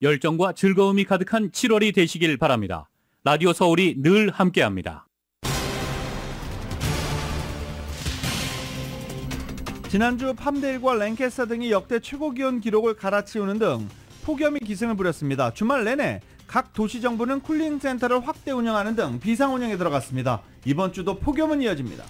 열정과 즐거움이 가득한 7월이 되시길 바랍니다. 라디오 서울이 늘 함께합니다. 지난주 팜데일과 랭캐스터 등이 역대 최고 기온 기록을 갈아치우는 등 폭염이 기승을 부렸습니다. 주말 내내 각 도시정부는 쿨링센터를 확대 운영하는 등 비상운영에 들어갔습니다. 이번 주도 폭염은 이어집니다.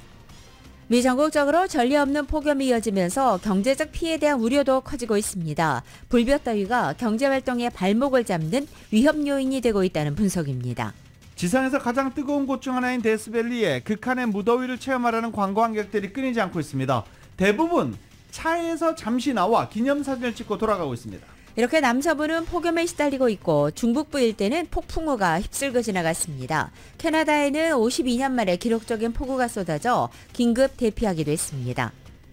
미 전국적으로 전례 없는 폭염이 이어지면서 경제적 피해에 대한 우려도 커지고 있습니다. 불볕더위가 경제활동의 발목을 잡는 위험 요인이 되고 있다는 분석입니다. 지상에서 가장 뜨거운 곳 중 하나인 데스밸리에 극한의 무더위를 체험하려는 관광객들이 끊이지 않고 있습니다. 대부분 차에서 잠시 나와 기념사진을 찍고 돌아가고 있습니다. 이렇게 남서부는 폭염에 시달리고 있고 중북부 일대는 폭풍우가 휩쓸고 지나갔습니다. 캐나다에는 52년 만에 기록적인 폭우가 쏟아져 긴급 대피하기도 했습니다.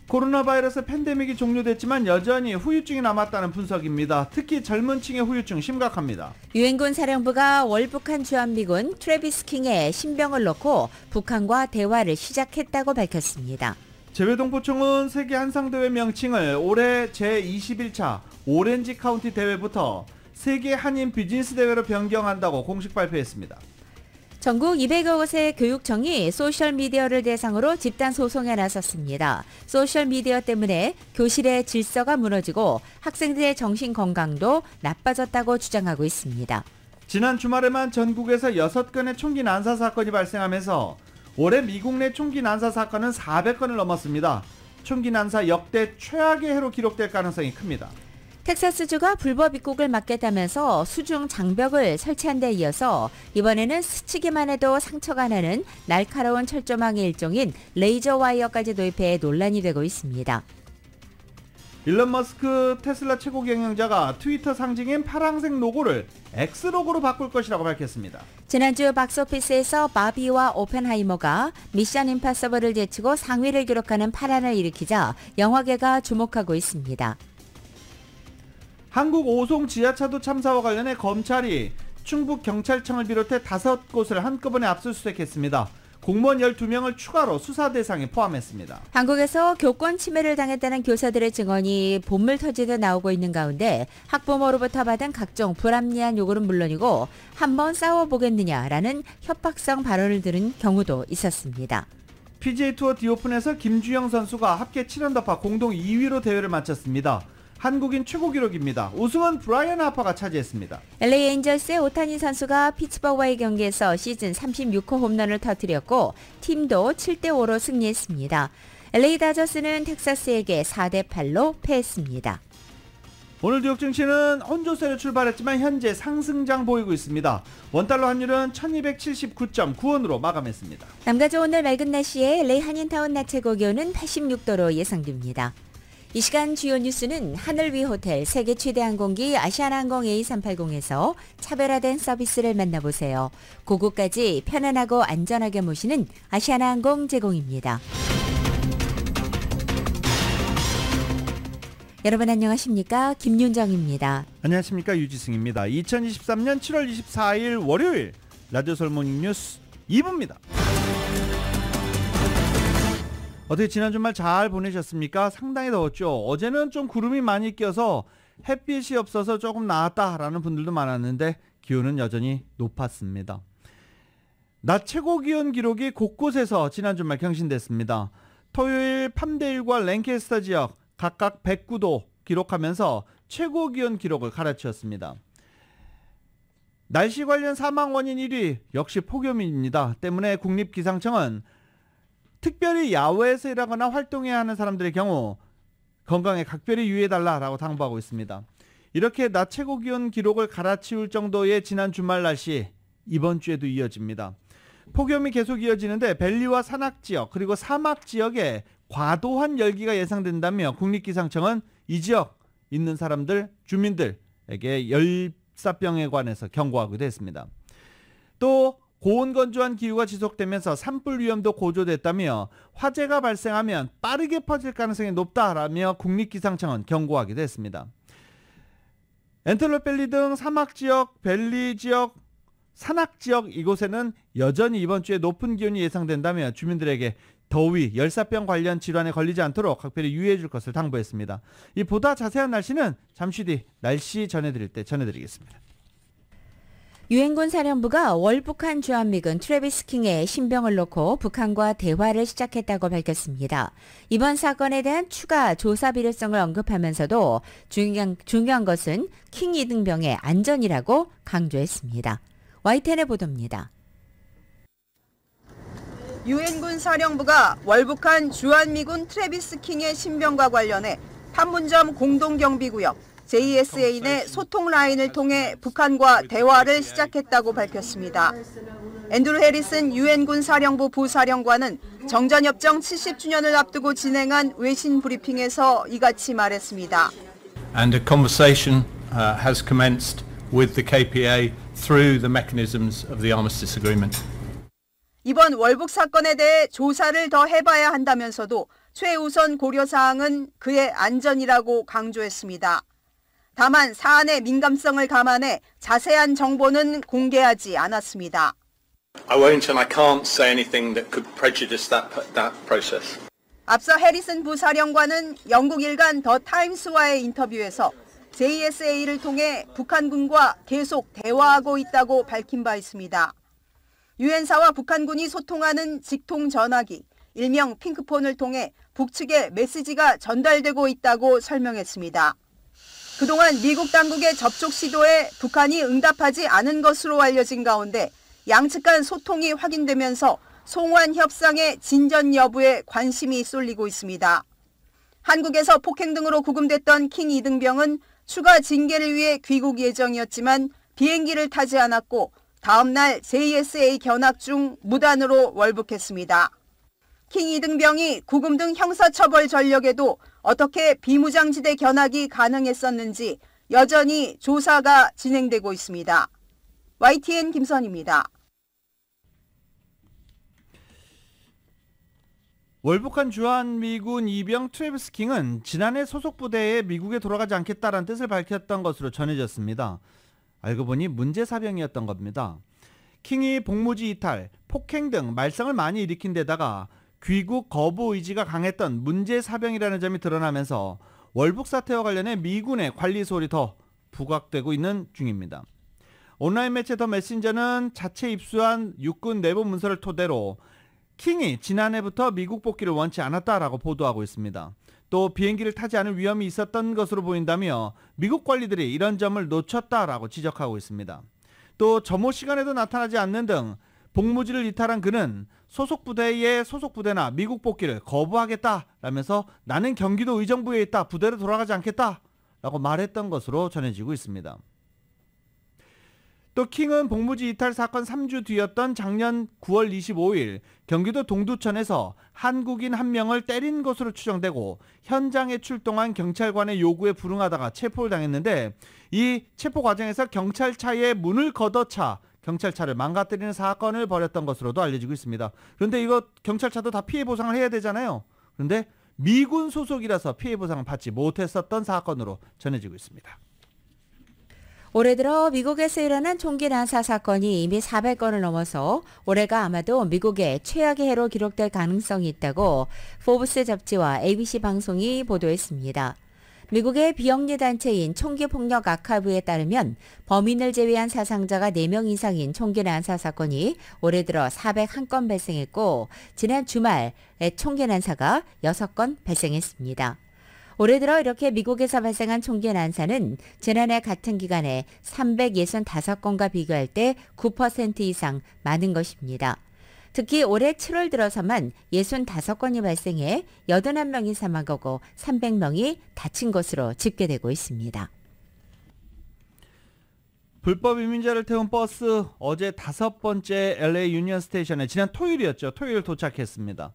코로나 바이러스 팬데믹이 종료됐지만 여전히 후유증이 남았다는 분석입니다. 특히 젊은 층의 후유증 심각합니다. 유엔군 사령부가 월북한 주한미군 트래비스 킹의 신병을 넣고 북한과 대화를 시작했다고 밝혔습니다. 재외동포청은 세계 한상대회 명칭을 올해 제21차 오렌지 카운티 대회부터 세계 한인 비즈니스 대회로 변경한다고 공식 발표했습니다. 전국 200여 곳의 교육청이 소셜미디어를 대상으로 집단 소송에 나섰습니다. 소셜미디어 때문에 교실의 질서가 무너지고 학생들의 정신 건강도 나빠졌다고 주장하고 있습니다. 지난 주말에만 전국에서 6건의 총기 난사 사건이 발생하면서 올해 미국 내 총기 난사 사건은 400건을 넘었습니다. 총기 난사 역대 최악의 해로 기록될 가능성이 큽니다. 텍사스주가 불법 입국을 막겠다면서 수중 장벽을 설치한 데 이어서 이번에는 스치기만 해도 상처가 나는 날카로운 철조망의 일종인 레이저 와이어까지 도입해 논란이 되고 있습니다. 일론 머스크 테슬라 최고 경영자가 트위터 상징인 파란색 로고를 X 로고로 바꿀 것이라고 밝혔습니다. 지난주 박스오피스에서 바비와 오펜하이머가 미션 임파서블을 제치고 상위를 기록하는 파란을 일으키자 영화계가 주목하고 있습니다. 한국 오송 지하차도 참사와 관련해 검찰이 충북경찰청을 비롯해 5곳을 한꺼번에 압수수색했습니다. 공무원 12명을 추가로 수사 대상에 포함했습니다. 한국에서 교권 침해를 당했다는 교사들의 증언이 본물 터지듯 나오고 있는 가운데 학부모로부터 받은 각종 불합리한 요구는 물론이고 한번 싸워보겠느냐라는 협박성 발언을 들은 경우도 있었습니다. PGA 투어 디오픈에서 김주영 선수가 합계 7언더파 공동 2위로 대회를 마쳤습니다. 한국인 최고 기록입니다. 우승은 브라이언 하퍼가 차지했습니다. LA 엔젤스의 오타니 선수가 피츠버그와의 경기에서 시즌 36호 홈런을 터뜨렸고 팀도 7대5로 승리했습니다. LA 다저스는 텍사스에게 4대8로 패했습니다. 오늘 뉴욕 증시는 혼조세로 출발했지만 현재 상승장 보이고 있습니다. 원달러 환율은 1279.9원으로 마감했습니다. 남가주 오늘 맑은 날씨에 LA 한인타운 낮 최고 기온은 86도로 예상됩니다. 이 시간 주요 뉴스는 하늘 위 호텔 세계 최대 항공기 아시아나항공 A380에서 차별화된 서비스를 만나보세요. 고국까지 편안하고 안전하게 모시는 아시아나항공 제공입니다. 여러분 안녕하십니까? 김윤정입니다. 안녕하십니까? 유지승입니다. 2023년 7월 24일 월요일 라디오 서울 모닝뉴스 2부입니다. 어떻게 지난 주말 잘 보내셨습니까? 상당히 더웠죠. 어제는 좀 구름이 많이 껴서 햇빛이 없어서 조금 나았다라는 분들도 많았는데 기온은 여전히 높았습니다. 낮 최고 기온 기록이 곳곳에서 지난 주말 경신됐습니다. 토요일 팜데일과 랭캐스터 지역 각각 109도 기록하면서 최고 기온 기록을 갈아치웠습니다. 날씨 관련 사망 원인 1위 역시 폭염입니다. 때문에 국립기상청은 특별히 야외에서 일하거나 활동해야 하는 사람들의 경우 건강에 각별히 유의해달라고 당부하고 있습니다. 이렇게 낮 최고 기온 기록을 갈아치울 정도의 지난 주말 날씨 이번 주에도 이어집니다. 폭염이 계속 이어지는데 밸리와 산악지역 그리고 사막지역에 과도한 열기가 예상된다며 국립기상청은 이 지역 있는 사람들 주민들에게 열사병에 관해서 경고하기도 했습니다. 또 고온건조한 기후가 지속되면서 산불 위험도 고조됐다며 화재가 발생하면 빠르게 퍼질 가능성이 높다라며 국립기상청은 경고하기도 했습니다. 엔텔로밸리 등 사막지역, 밸리지역, 산악지역 이곳에는 여전히 이번 주에 높은 기온이 예상된다며 주민들에게 더위, 열사병 관련 질환에 걸리지 않도록 각별히 유의해 줄 것을 당부했습니다. 이 보다 자세한 날씨는 잠시 뒤 날씨 전해드릴 때 전해드리겠습니다. 유엔군 사령부가 월북한 주한미군 트래비스 킹의 신병을 놓고 북한과 대화를 시작했다고 밝혔습니다. 이번 사건에 대한 추가 조사 필요성을 언급하면서도 중요한 것은 킹 이등병의 안전이라고 강조했습니다. YTN의 보도입니다. 유엔군 사령부가 월북한 주한미군 트래비스 킹의 신병과 관련해 판문점 공동경비구역 JSA 내 소통 라인을 통해 북한과 대화를 시작했다고 밝혔습니다. 앤드루 해리슨 유엔군 사령부 부사령관은 정전협정 70주년을 앞두고 진행한 외신 브리핑에서 이같이 말했습니다. And a conversation has commenced with the KPA through the mechanisms of the Armistice Agreement. 이번 월북 사건에 대해 조사를 더 해봐야 한다면서도 최우선 고려사항은 그의 안전이라고 강조했습니다. 다만 사안의 민감성을 감안해 자세한 정보는 공개하지 않았습니다. I won't and I can't say anything that could prejudice that process. 앞서 해리슨 부사령관은 영국 일간 더 타임스와의 인터뷰에서 JSA를 통해 북한군과 계속 대화하고 있다고 밝힌 바 있습니다. 유엔사와 북한군이 소통하는 직통 전화기, 일명 핑크폰을 통해 북측에 메시지가 전달되고 있다고 설명했습니다. 그동안 미국 당국의 접촉 시도에 북한이 응답하지 않은 것으로 알려진 가운데 양측 간 소통이 확인되면서 송환 협상의 진전 여부에 관심이 쏠리고 있습니다. 한국에서 폭행 등으로 구금됐던 킹 이등병은 추가 징계를 위해 귀국 예정이었지만 비행기를 타지 않았고 다음 날 JSA 견학 중 무단으로 월북했습니다. 킹 이등병이 구금 등 형사처벌 전력에도 어떻게 비무장지대 견학이 가능했었는지 여전히 조사가 진행되고 있습니다. YTN 김선입니다. 월북한 주한미군 이병 트래비스 킹은 지난해 소속 부대에 미국에 돌아가지 않겠다라는 뜻을 밝혔던 것으로 전해졌습니다. 알고 보니 문제사병이었던 겁니다. 킹이 복무지 이탈, 폭행 등 말썽을 많이 일으킨 데다가 귀국 거부 의지가 강했던 문제사병이라는 점이 드러나면서 월북 사태와 관련해 미군의 관리 소홀이 더 부각되고 있는 중입니다. 온라인 매체 더 메신저는 자체 입수한 육군 내부 문서를 토대로 킹이 지난해부터 미국 복귀를 원치 않았다라고 보도하고 있습니다. 또 비행기를 타지 않을 위험이 있었던 것으로 보인다며 미국 관리들이 이런 점을 놓쳤다라고 지적하고 있습니다. 또 점호 시간에도 나타나지 않는 등 복무지를 이탈한 그는 소속 부대나 미국 복귀를 거부하겠다라면서 나는 경기도 의정부에 있다, 부대로 돌아가지 않겠다라고 말했던 것으로 전해지고 있습니다. 또 킹은 복무지 이탈 사건 3주 뒤였던 작년 9월 25일 경기도 동두천에서 한국인 한 명을 때린 것으로 추정되고 현장에 출동한 경찰관의 요구에 불응하다가 체포를 당했는데 이 체포 과정에서 경찰차의 문을 걷어차 경찰차를 망가뜨리는 사건을 벌였던 것으로도 알려지고 있습니다. 그런데 이거 경찰차도 다 피해 보상을 해야 되잖아요. 그런데 미군 소속이라서 피해 보상을 받지 못했었던 사건으로 전해지고 있습니다. 올해 들어 미국에서 일어난 총기 난사 사건이 이미 400건을 넘어서 올해가 아마도 미국의 최악의 해로 기록될 가능성이 있다고 포브스 잡지와 ABC 방송이 보도했습니다. 미국의 비영리 단체인 총기폭력 아카이브에 따르면 범인을 제외한 사상자가 4명 이상인 총기 난사 사건이 올해 들어 401건 발생했고 지난 주말에 총기 난사가 6건 발생했습니다. 올해 들어 이렇게 미국에서 발생한 총기 난사는 지난해 같은 기간에 365건과 비교할 때 9% 이상 많은 것입니다. 특히 올해 7월 들어서만 65건이 발생해 81명이 사망하고 300명이 다친 것으로 집계되고 있습니다. 불법 이민자를 태운 버스 어제 5번째 LA 유니언 스테이션에 지난 토요일이었죠. 토요일 도착했습니다.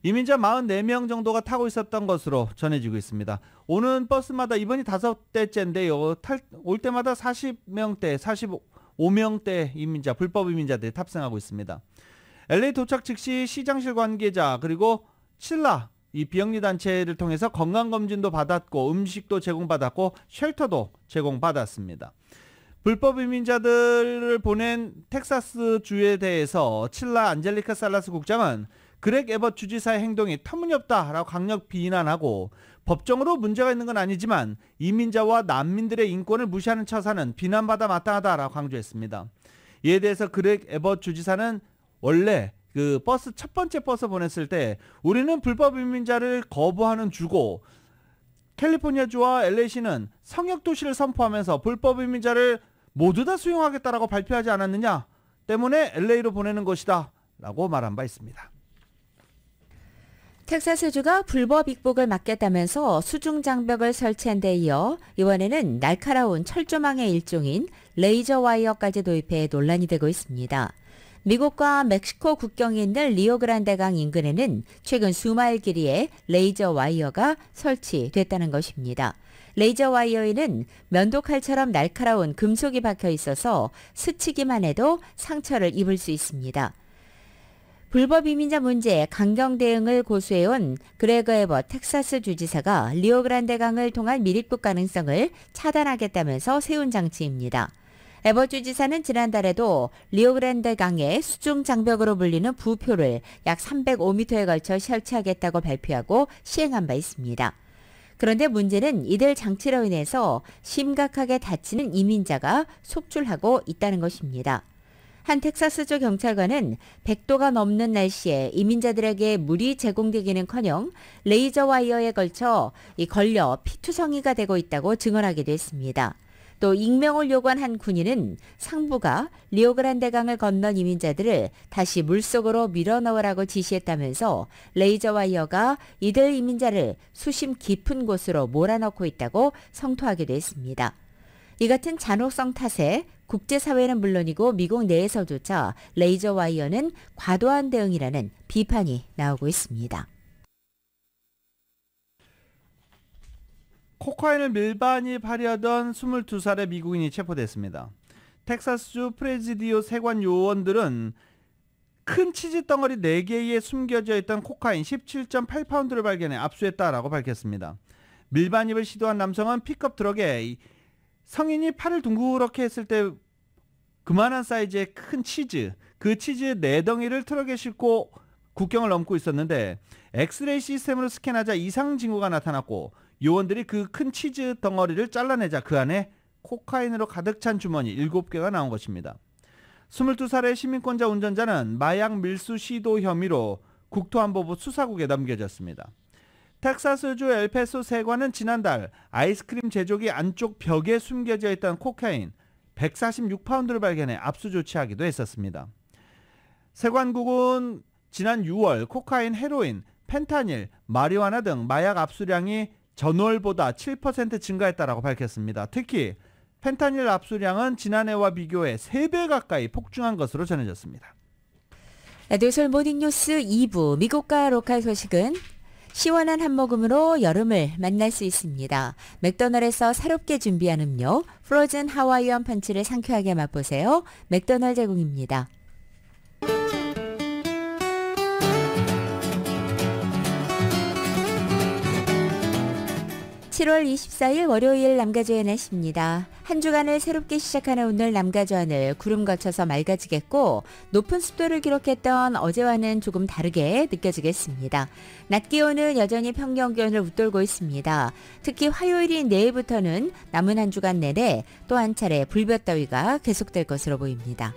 이민자 44명 정도가 타고 있었던 것으로 전해지고 있습니다. 오는 버스마다 이번이 5대째인데요. 올 때마다 40명대, 45명대 이민자, 불법 이민자들이 탑승하고 있습니다. LA 도착 즉시 시장실 관계자 그리고 칠라 이 비영리 단체를 통해서 건강검진도 받았고 음식도 제공받았고 쉘터도 제공받았습니다. 불법 이민자들을 보낸 텍사스 주에 대해서 칠라 안젤리카 살라스 국장은 그렉 에벗 주지사의 행동이 터무니없다라고 강력 비난하고 법정으로 문제가 있는 건 아니지만 이민자와 난민들의 인권을 무시하는 처사는 비난받아 마땅하다라고 강조했습니다. 이에 대해서 그렉 에벗 주지사는 원래 그 첫 번째 버스 보냈을 때 우리는 불법 이민자를 거부하는 주고 캘리포니아주와 LA시는 성역도시를 선포하면서 불법 이민자를 모두 다 수용하겠다라고 발표하지 않았느냐 때문에 LA로 보내는 것이다 라고 말한 바 있습니다. 텍사스주가 불법 입국을 막겠다면서 수중 장벽을 설치한 데 이어 이번에는 날카로운 철조망의 일종인 레이저 와이어까지 도입해 논란이 되고 있습니다. 미국과 멕시코 국경에 있는 리오그란데강 인근에는 최근 수마일 길이의 레이저 와이어가 설치됐다는 것입니다. 레이저 와이어에는 면도칼처럼 날카로운 금속이 박혀 있어서 스치기만 해도 상처를 입을 수 있습니다. 불법 이민자 문제에 강경 대응을 고수해온 그레거 에벗 텍사스 주지사가 리오그란데 강을 통한 밀입국 가능성을 차단하겠다면서 세운 장치입니다. 에벗 주지사는 지난달에도 리오그란데 강의 수중 장벽으로 불리는 부표를 약 305m에 걸쳐 설치하겠다고 발표하고 시행한 바 있습니다. 그런데 문제는 이들 장치로 인해서 심각하게 다치는 이민자가 속출하고 있다는 것입니다. 한 텍사스주 경찰관은 100도가 넘는 날씨에 이민자들에게 물이 제공되기는커녕 레이저 와이어에 걸려 피투성이가 되고 있다고 증언하기도 했습니다. 또 익명을 요구한 한 군인은 상부가 리오그란데 강을 건넌 이민자들을 다시 물속으로 밀어넣으라고 지시했다면서 레이저 와이어가 이들 이민자를 수심 깊은 곳으로 몰아넣고 있다고 성토하기도 했습니다. 이 같은 잔혹성 탓에 국제사회는 물론이고 미국 내에서조차 레이저 와이어는 과도한 대응이라는 비판이 나오고 있습니다. 코카인을 밀반이 발휘하던 22살의 미국인이 체포됐습니다. 텍사스주 프레지디오 세관 요원들은 큰 치즈 덩어리 4개에 숨겨져 있던 코카인 17.8파운드를 발견해 압수했다라고 밝혔습니다. 밀반입을 시도한 남성은 픽업 트럭에 성인이 팔을 둥그렇게 했을 때 그만한 사이즈의 큰 치즈, 그 치즈 4덩이를 트럭에 싣고 국경을 넘고 있었는데 엑스레이 시스템으로 스캔하자 이상 징후가 나타났고 요원들이 그 큰 치즈 덩어리를 잘라내자 그 안에 코카인으로 가득 찬 주머니 7개가 나온 것입니다. 22살의 시민권자 운전자는 마약 밀수 시도 혐의로 국토안보부 수사국에 넘겨졌습니다. 텍사스주 엘파소 세관은 지난달 아이스크림 제조기 안쪽 벽에 숨겨져 있던 코카인 146파운드를 발견해 압수 조치하기도 했었습니다. 세관국은 지난 6월 코카인, 헤로인, 펜타닐, 마리화나 등 마약 압수량이 전월보다 7% 증가했다라고 밝혔습니다. 특히 펜타닐 압수량은 지난해와 비교해 3배 가까이 폭증한 것으로 전해졌습니다. 라디오솔 모닝뉴스 2부 미국과 로컬 소식은 시원한 한 모금으로 여름을 만날 수 있습니다. 맥도날드에서 새롭게 준비한 음료 프로즌 하와이안 펀치를 상쾌하게 맛보세요. 맥도날드 제공입니다. 7월 24일 월요일 남가주의 날씨입니다. 한 주간을 새롭게 시작하는 오늘 남가주 하늘 구름 거쳐서 맑아지겠고 높은 습도를 기록했던 어제와는 조금 다르게 느껴지겠습니다. 낮 기온은 여전히 평년 기온을 웃돌고 있습니다. 특히 화요일인 내일부터는 남은 한 주간 내내 또 한 차례 불볕더위가 계속될 것으로 보입니다.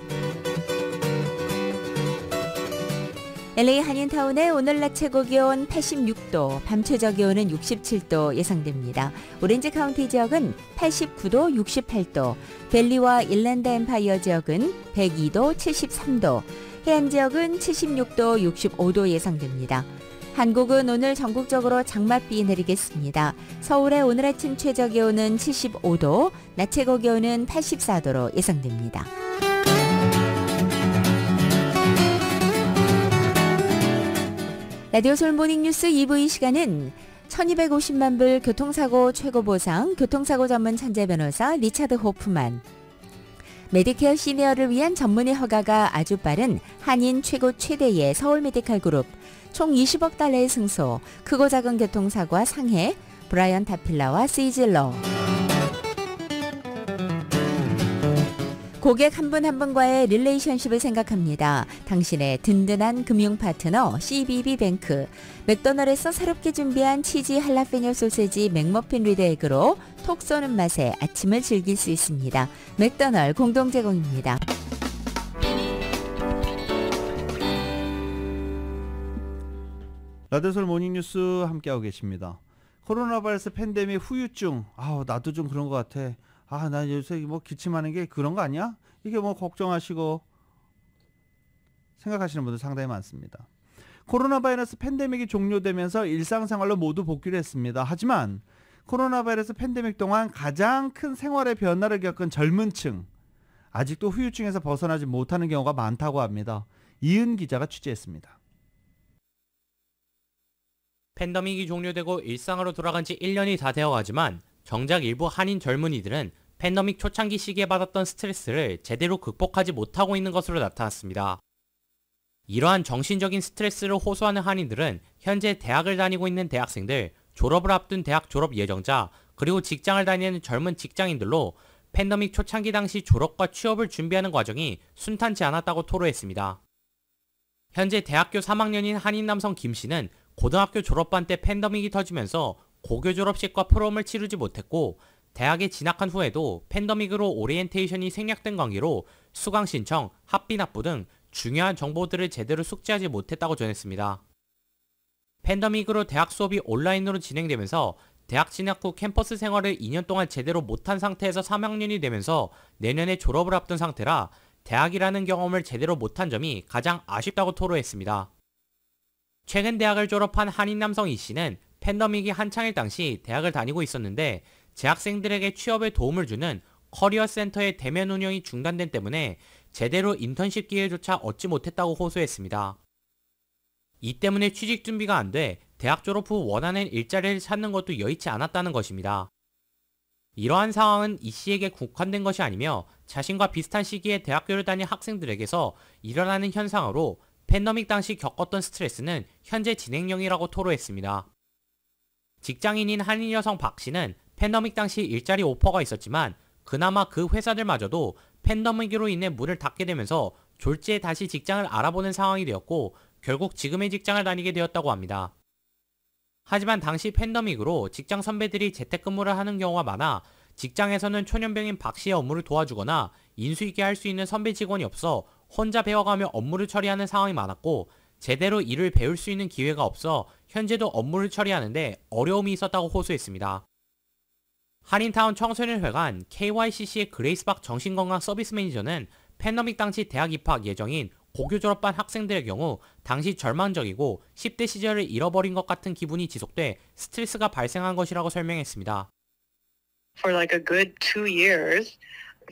LA 한인타운의 오늘 낮 최고 기온 86도, 밤 최저 기온은 67도 예상됩니다. 오렌지 카운티 지역은 89도, 68도, 밸리와 일랜드 엠파이어 지역은 102도, 73도, 해안 지역은 76도, 65도 예상됩니다. 한국은 오늘 전국적으로 장맛비 내리겠습니다. 서울의 오늘 아침 최저 기온은 75도, 낮 최고 기온은 84도로 예상됩니다. 라디오 솔 모닝뉴스 2부 이 시간은 1250만 불 교통사고 최고보상 교통사고 전문 천재 변호사 리차드 호프만, 메디케어 시니어를 위한 전문의 허가가 아주 빠른 한인 최대의 서울 메디칼 그룹, 총 20억 달러의 승소, 크고 작은 교통사고와 상해, 브라이언 타필라와 시즐러, 고객 한 분 한 분과의 릴레이션십을 생각합니다. 당신의 든든한 금융 파트너 CBB뱅크. 맥도날드에서 새롭게 준비한 치즈 할라페뇨 소세지 맥머핀 리드에그로 톡 쏘는 맛에 아침을 즐길 수 있습니다. 맥도날드 공동 제공입니다. 라디오솔 모닝뉴스 함께하고 계십니다. 코로나 바이러스 팬데믹 후유증. 나도 좀 그런 것 같아. 나 요새 뭐 기침하는 게 그런 거 아니야? 이게 뭐 걱정하시고 생각하시는 분들 상당히 많습니다. 코로나 바이러스 팬데믹이 종료되면서 일상생활로 모두 복귀를 했습니다. 하지만 코로나 바이러스 팬데믹 동안 가장 큰 생활의 변화를 겪은 젊은 층, 아직도 후유증에서 벗어나지 못하는 경우가 많다고 합니다. 이은 기자가 취재했습니다. 팬데믹이 종료되고 일상으로 돌아간 지 1년이 다 되어가지만 정작 일부 한인 젊은이들은 팬데믹 초창기 시기에 받았던 스트레스를 제대로 극복하지 못하고 있는 것으로 나타났습니다. 이러한 정신적인 스트레스를 호소하는 한인들은 현재 대학을 다니고 있는 대학생들, 졸업을 앞둔 대학 졸업 예정자, 그리고 직장을 다니는 젊은 직장인들로 팬데믹 초창기 당시 졸업과 취업을 준비하는 과정이 순탄치 않았다고 토로했습니다. 현재 대학교 3학년인 한인 남성 김 씨는 고등학교 졸업반 때 팬데믹이 터지면서 고교 졸업식과 프롬을 치르지 못했고 대학에 진학한 후에도 팬데믹으로 오리엔테이션이 생략된 관계로 수강 신청, 학비 납부 등 중요한 정보들을 제대로 숙지하지 못했다고 전했습니다. 팬데믹으로 대학 수업이 온라인으로 진행되면서 대학 진학 후 캠퍼스 생활을 2년 동안 제대로 못한 상태에서 3학년이 되면서 내년에 졸업을 앞둔 상태라 대학이라는 경험을 제대로 못한 점이 가장 아쉽다고 토로했습니다. 최근 대학을 졸업한 한인 남성 이 씨는 팬데믹이 한창일 당시 대학을 다니고 있었는데 재학생들에게 취업에 도움을 주는 커리어 센터의 대면 운영이 중단된 때문에 제대로 인턴십 기회조차 얻지 못했다고 호소했습니다. 이 때문에 취직 준비가 안 돼 대학 졸업 후 원하는 일자리를 찾는 것도 여의치 않았다는 것입니다. 이러한 상황은 이 씨에게 국한된 것이 아니며 자신과 비슷한 시기에 대학교를 다닌 학생들에게서 일어나는 현상으로 팬데믹 당시 겪었던 스트레스는 현재 진행형이라고 토로했습니다. 직장인인 한인 여성 박 씨는 팬데믹 당시 일자리 오퍼가 있었지만 그나마 그 회사들마저도 팬데믹으로 인해 문을 닫게 되면서 졸지에 다시 직장을 알아보는 상황이 되었고 결국 지금의 직장을 다니게 되었다고 합니다. 하지만 당시 팬데믹으로 직장 선배들이 재택근무를 하는 경우가 많아 직장에서는 초년병인 박 씨의 업무를 도와주거나 인수 있게 할 수 있는 선배 직원이 없어 혼자 배워가며 업무를 처리하는 상황이 많았고 제대로 일을 배울 수 있는 기회가 없어 현재도 업무를 처리하는데 어려움이 있었다고 호소했습니다. 한인타운 청소년회관 KYCC의 그레이스박 정신건강 서비스 매니저는 팬데믹 당시 대학 입학 예정인 고교 졸업반 학생들의 경우 당시 절망적이고 10대 시절을 잃어버린 것 같은 기분이 지속돼 스트레스가 발생한 것이라고 설명했습니다. For like a good 2 years,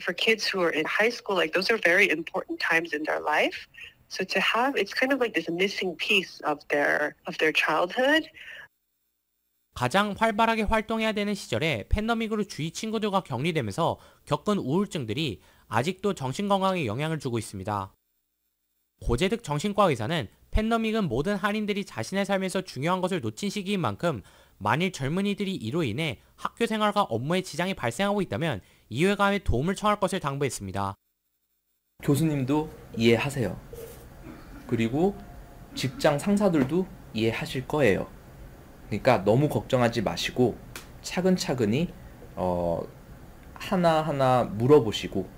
for kids who are in high school, like those are very important times in their life. So to have, it's kind of like this missing piece of their childhood. 가장 활발하게 활동해야 되는 시절에 팬데믹으로 주위 친구들과 격리되면서 겪은 우울증들이 아직도 정신건강에 영향을 주고 있습니다. 고재득 정신과 의사는 팬데믹은 모든 한인들이 자신의 삶에서 중요한 것을 놓친 시기인 만큼 만일 젊은이들이 이로 인해 학교 생활과 업무에 지장이 발생하고 있다면 이회감에 도움을 청할 것을 당부했습니다. 교수님도 이해하세요. 그리고 직장 상사들도 이해하실 거예요. 그러니까 너무 걱정하지 마시고 차근차근히 하나하나 물어보시고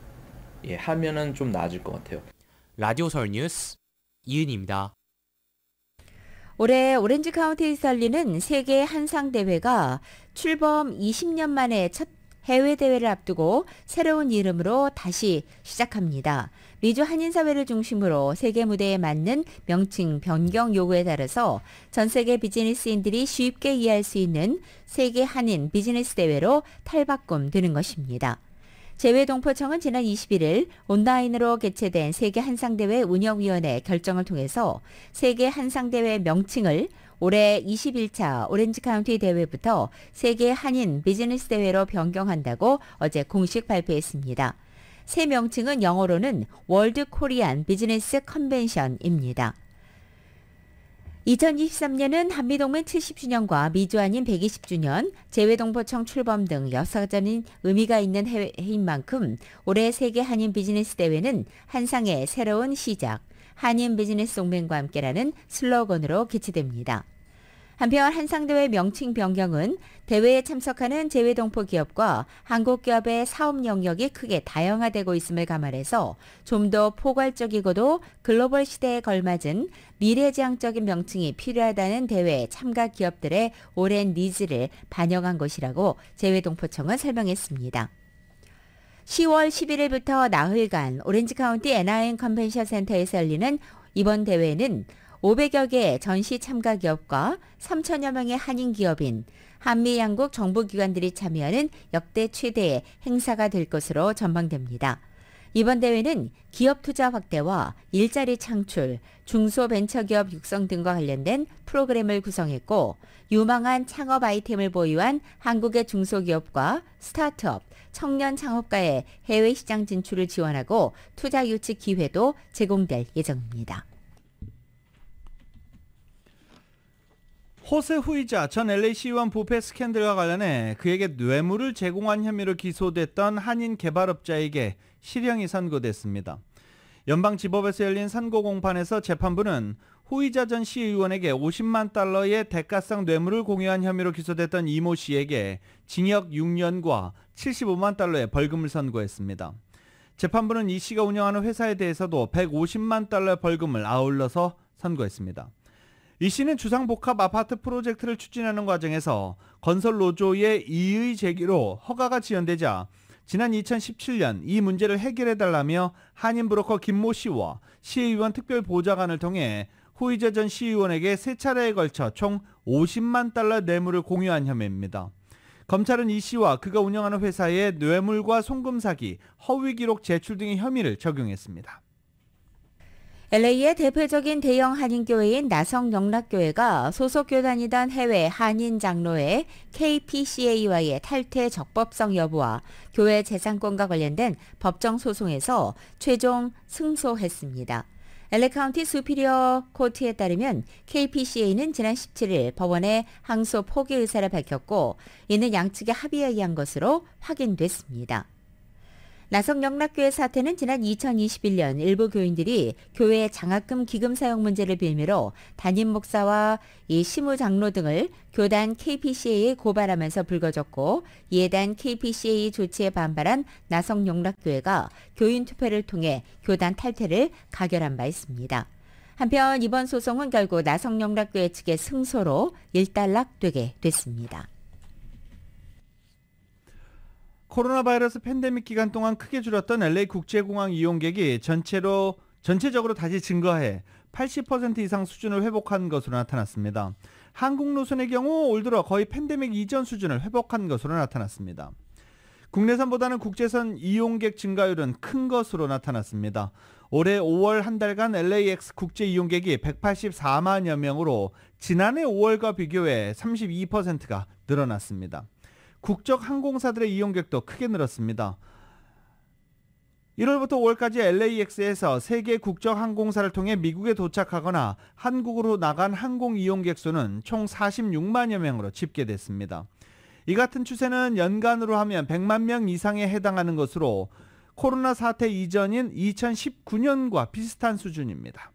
하면은 좀 나아질 것 같아요. 라디오 서울 뉴스 이은입니다. 올해 오렌지 카운티에서 열리는 세계 한상 대회가 출범 20년 만에 첫 해외 대회를 앞두고 새로운 이름으로 다시 시작합니다. 미주 한인사회를 중심으로 세계 무대에 맞는 명칭 변경 요구에 따라서 전 세계 비즈니스인들이 쉽게 이해할 수 있는 세계 한인 비즈니스 대회로 탈바꿈되는 것입니다. 재외동포청은 지난 21일 온라인으로 개최된 세계 한상대회 운영위원회 결정을 통해서 세계 한상대회 명칭을 올해 21차 오렌지 카운티 대회부터 세계 한인 비즈니스 대회로 변경한다고 어제 공식 발표했습니다. 새 명칭은 영어로는 월드 코리안 비즈니스 컨벤션입니다. 2023년은 한미동맹 70주년과 미주한인 120주년, 재외동포청 출범 등 역사적인 의미가 있는 해인 만큼 올해 세계 한인 비즈니스 대회는 한상의 새로운 시작, 한인 비즈니스 동맹과 함께라는 슬로건으로 개최됩니다. 한편 한상대회 명칭 변경은 대회에 참석하는 재외동포 기업과 한국 기업의 사업 영역이 크게 다양화되고 있음을 감안해서 좀 더 포괄적이고도 글로벌 시대에 걸맞은 미래지향적인 명칭이 필요하다는 대회 참가 기업들의 오랜 니즈를 반영한 것이라고 재외동포청은 설명했습니다. 10월 11일부터 나흘간 오렌지카운티 NIN 컨벤션 센터에서 열리는 이번 대회는 500여 개의 전시 참가 기업과 3천여 명의 한인 기업인, 한미 양국 정부기관들이 참여하는 역대 최대의 행사가 될 것으로 전망됩니다. 이번 대회는 기업 투자 확대와 일자리 창출, 중소벤처기업 육성 등과 관련된 프로그램을 구성했고 유망한 창업 아이템을 보유한 한국의 중소기업과 스타트업, 청년 창업가의 해외 시장 진출을 지원하고 투자 유치 기회도 제공될 예정입니다. 호세 후이자 전 LA시의원 부패 스캔들과 관련해 그에게 뇌물을 제공한 혐의로 기소됐던 한인 개발업자에게 실형이 선고됐습니다. 연방지법에서 열린 선고 공판에서 재판부는 후이자 전 시의원에게 50만 달러의 대가성 뇌물을 공유한 혐의로 기소됐던 이모 씨에게 징역 6년과 75만 달러의 벌금을 선고했습니다. 재판부는 이 씨가 운영하는 회사에 대해서도 150만 달러의 벌금을 아울러서 선고했습니다. 이 씨는 주상복합 아파트 프로젝트를 추진하는 과정에서 건설 노조의 이의 제기로 허가가 지연되자 지난 2017년 이 문제를 해결해달라며 한인 브로커 김모 씨와 시의원 특별보좌관을 통해 후이자 전 시의원에게 3차례에 걸쳐 총 50만 달러 뇌물을 공유한 혐의입니다. 검찰은 이 씨와 그가 운영하는 회사에 뇌물과 송금 사기, 허위 기록 제출 등의 혐의를 적용했습니다. LA의 대표적인 대형 한인교회인 나성영락교회가 소속 교단이던 해외 한인 장로회 KPCA와의 탈퇴 적법성 여부와 교회 재산권과 관련된 법정 소송에서 최종 승소했습니다. LA 카운티 수피리어 코트에 따르면 KPCA는 지난 17일 법원에 항소 포기 의사를 밝혔고 이는 양측의 합의에 의한 것으로 확인됐습니다. 나성영락교회 사태는 지난 2021년 일부 교인들이 교회 장학금 기금 사용 문제를 빌미로 담임 목사와 이 시무 장로 등을 교단 KPCA에 고발하면서 불거졌고 이에 대한 KPCA 조치에 반발한 나성영락교회가 교인 투표를 통해 교단 탈퇴를 가결한 바 있습니다. 한편 이번 소송은 결국 나성영락교회 측의 승소로 일단락되게 됐습니다. 코로나 바이러스 팬데믹 기간 동안 크게 줄었던 LA 국제공항 이용객이 전체적으로 다시 증가해 80% 이상 수준을 회복한 것으로 나타났습니다. 항공노선의 경우 올 들어 거의 팬데믹 이전 수준을 회복한 것으로 나타났습니다. 국내선보다는 국제선 이용객 증가율은 큰 것으로 나타났습니다. 올해 5월 한 달간 LAX 국제 이용객이 184만여 명으로 지난해 5월과 비교해 32%가 늘어났습니다. 국적 항공사들의 이용객도 크게 늘었습니다. 1월부터 5월까지 LAX에서 세계 국적 항공사를 통해 미국에 도착하거나 한국으로 나간 항공 이용객 수는 총 46만여 명으로 집계됐습니다. 이 같은 추세는 연간으로 하면 100만 명 이상에 해당하는 것으로 코로나 사태 이전인 2019년과 비슷한 수준입니다.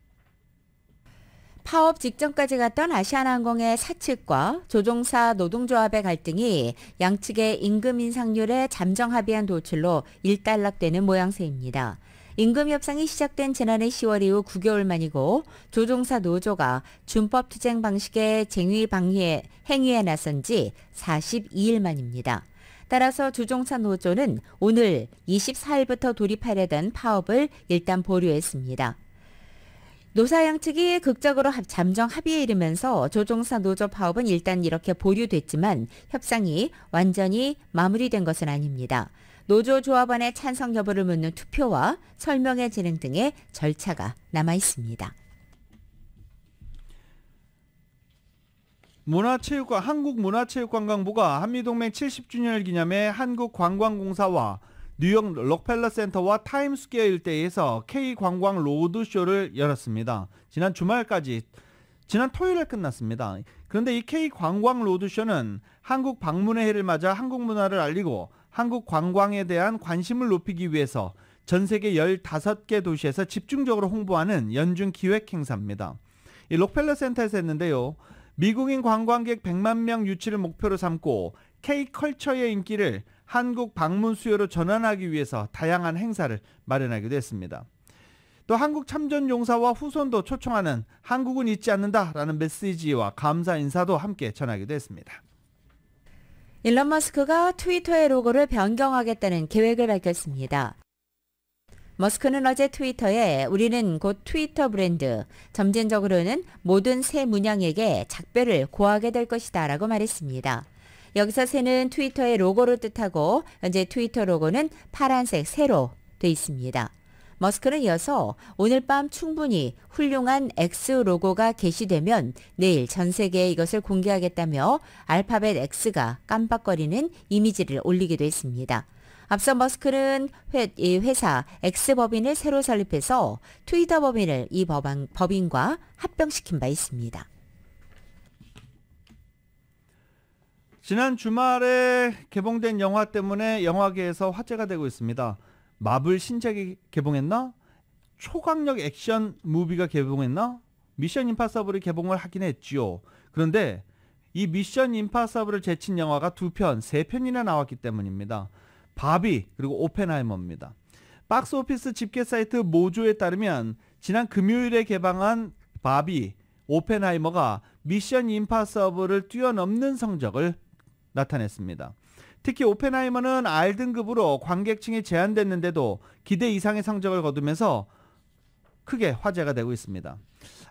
파업 직전까지 갔던 아시아나항공의 사측과 조종사 노동조합의 갈등이 양측의 임금 인상률에 잠정 합의안 도출로 일단락되는 모양새입니다. 임금 협상이 시작된 지난해 10월 이후 9개월 만이고 조종사 노조가 준법 투쟁 방식의 쟁의 행위에 나선 지 42일 만입니다. 따라서 조종사 노조는 오늘 24일부터 돌입하려던 파업을 일단 보류했습니다. 노사 양측이 극적으로 잠정 합의에 이르면서 조종사 노조 파업은 일단 이렇게 보류됐지만 협상이 완전히 마무리된 것은 아닙니다. 노조 조합원의 찬성 여부를 묻는 투표와 설명회 진행 등의 절차가 남아 있습니다. 한국문화체육관광부가 한미동맹 70주년을 기념해 한국관광공사와 뉴욕 록펠러 센터와 타임스퀘어 일대에서 K관광 로드쇼를 열었습니다. 지난 주말까지 지난 토요일에 끝났습니다. 그런데 이 K 관광 로드쇼는 한국 방문의 해를 맞아 한국 문화를 알리고 한국 관광에 대한 관심을 높이기 위해서 전 세계 15개 도시에서 집중적으로 홍보하는 연중 기획 행사입니다. 이 록펠러 센터에서 했는데요. 미국인 관광객 100만 명 유치를 목표로 삼고 K컬처의 인기를 한국 방문 수요로 전환하기 위해서 다양한 행사를 마련하기도 했습니다. 또 한국 참전용사와 후손도 초청하는 한국은 잊지 않는다라는 메시지와 감사 인사도 함께 전하기도 했습니다. 일론 머스크가 트위터의 로고를 변경하겠다는 계획을 밝혔습니다. 머스크는 어제 트위터에 우리는 곧 트위터 브랜드, 점진적으로는 모든 새 문양에게 작별을 고하게 될 것이다 라고 말했습니다. 여기서 새는 트위터의 로고를 뜻하고 현재 트위터 로고는 파란색 새로 돼 있습니다. 머스크는 이어서 오늘 밤 충분히 훌륭한 X 로고가 게시되면 내일 전 세계에 이것을 공개하겠다며 알파벳 X가 깜빡거리는 이미지를 올리기도 했습니다. 앞서 머스크는 회사 X법인을 새로 설립해서 트위터 법인을 이 법인과 합병시킨 바 있습니다. 지난 주말에 개봉된 영화 때문에 영화계에서 화제가 되고 있습니다. 마블 신작이 개봉했나? 초강력 액션 무비가 개봉했나? 미션 임파서블이 개봉을 하긴 했지요. 그런데 이 미션 임파서블을 제친 영화가 2편, 3편이나 나왔기 때문입니다. 바비 그리고 오펜하이머입니다. 박스오피스 집계 사이트 모조에 따르면 지난 금요일에 개방한 바비, 오펜하이머가 미션 임파서블을 뛰어넘는 성적을 나타냈습니다. 특히 오펜하이머는 R등급으로 관객층이 제한됐는데도 기대 이상의 성적을 거두면서 크게 화제가 되고 있습니다.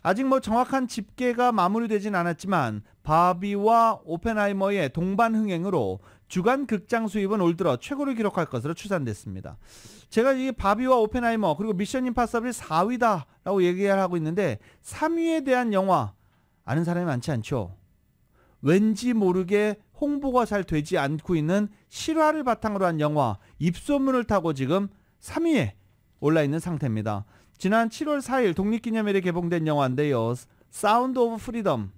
아직 정확한 집계가 마무리되진 않았지만 바비와 오펜하이머의 동반 흥행으로 주간 극장 수입은 올 들어 최고를 기록할 것으로 추산됐습니다. 제가 이 바비와 오펜하이머 그리고 미션 임파서블이 4위다라고 얘기를 하고 있는데 3위에 대한 영화 아는 사람이 많지 않죠. 왠지 모르게 홍보가 잘 되지 않고 있는 실화를 바탕으로 한 영화 입소문을 타고 지금 3위에 올라있는 상태입니다. 지난 7월 4일 독립기념일에 개봉된 영화인데요. 사운드 오브 프리덤.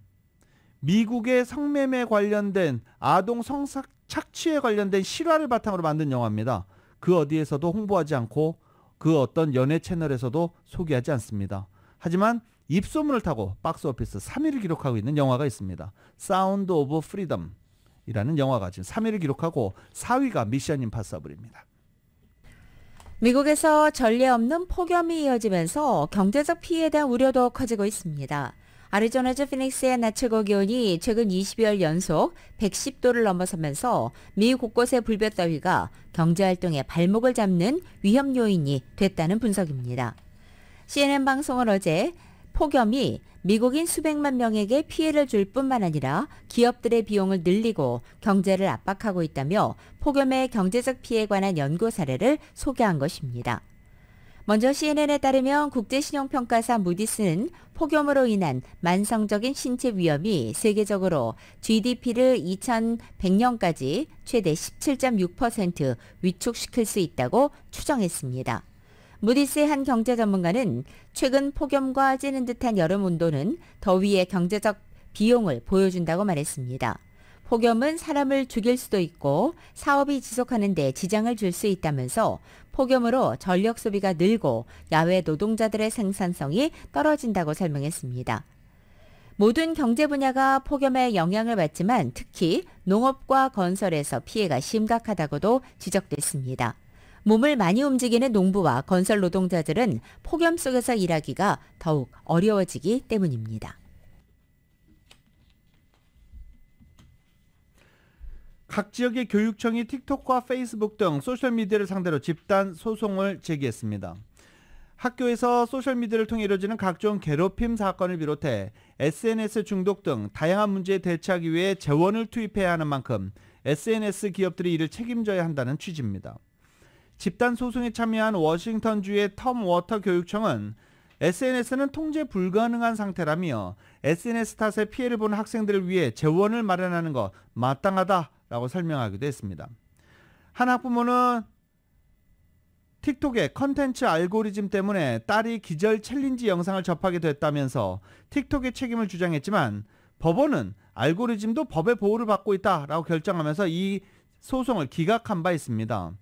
미국의 성매매 관련된 아동 성착취에 관련된 실화를 바탕으로 만든 영화입니다. 그 어디에서도 홍보하지 않고 그 어떤 연예 채널에서도 소개하지 않습니다. 하지만 입소문을 타고 박스오피스 3위를 기록하고 있는 영화가 있습니다. 사운드 오브 프리덤 이라는 영화가 지금 3위를 기록하고 4위가 미션 임파서블입니다. 미국에서 전례 없는 폭염이 이어지면서 경제적 피해에 대한 우려도 커지고 있습니다. 아리조나주 피닉스의 낮 최고 기온이 최근 20여일 연속 110도를 넘어서면서 미국 곳곳의 불볕더위가 경제활동에 발목을 잡는 위험 요인이 됐다는 분석입니다. CNN 방송은 어제 폭염이 미국인 수백만 명에게 피해를 줄 뿐만 아니라 기업들의 비용을 늘리고 경제를 압박하고 있다며 폭염의 경제적 피해에 관한 연구 사례를 소개한 것입니다. 먼저 CNN에 따르면 국제신용평가사 무디스는 폭염으로 인한 만성적인 신체 위험이 세계적으로 GDP를 2100년까지 최대 17.6% 위축시킬 수 있다고 추정했습니다. 무디스의 한 경제 전문가는 최근 폭염과 찌는 듯한 여름 온도는 더위의 경제적 비용을 보여준다고 말했습니다. 폭염은 사람을 죽일 수도 있고 사업이 지속하는 데 지장을 줄 수 있다면서 폭염으로 전력 소비가 늘고 야외 노동자들의 생산성이 떨어진다고 설명했습니다. 모든 경제 분야가 폭염에 영향을 받지만 특히 농업과 건설에서 피해가 심각하다고도 지적됐습니다. 몸을 많이 움직이는 농부와 건설 노동자들은 폭염 속에서 일하기가 더욱 어려워지기 때문입니다. 각 지역의 교육청이 틱톡과 페이스북 등 소셜미디어를 상대로 집단 소송을 제기했습니다. 학교에서 소셜미디어를 통해 이뤄지는 각종 괴롭힘 사건을 비롯해 SNS 중독 등 다양한 문제에 대처하기 위해 재원을 투입해야 하는 만큼 SNS 기업들이 이를 책임져야 한다는 취지입니다. 집단 소송에 참여한 워싱턴주의 텀 워터 교육청은 SNS는 통제 불가능한 상태라며 SNS 탓에 피해를 보는 학생들을 위해 재원을 마련하는 것 마땅하다라고 설명하기도 했습니다. 한 학부모는 틱톡의 컨텐츠 알고리즘 때문에 딸이 기절 챌린지 영상을 접하게 됐다면서 틱톡의 책임을 주장했지만 법원은 알고리즘도 법의 보호를 받고 있다라고 결정하면서 이 소송을 기각한 바 있습니다.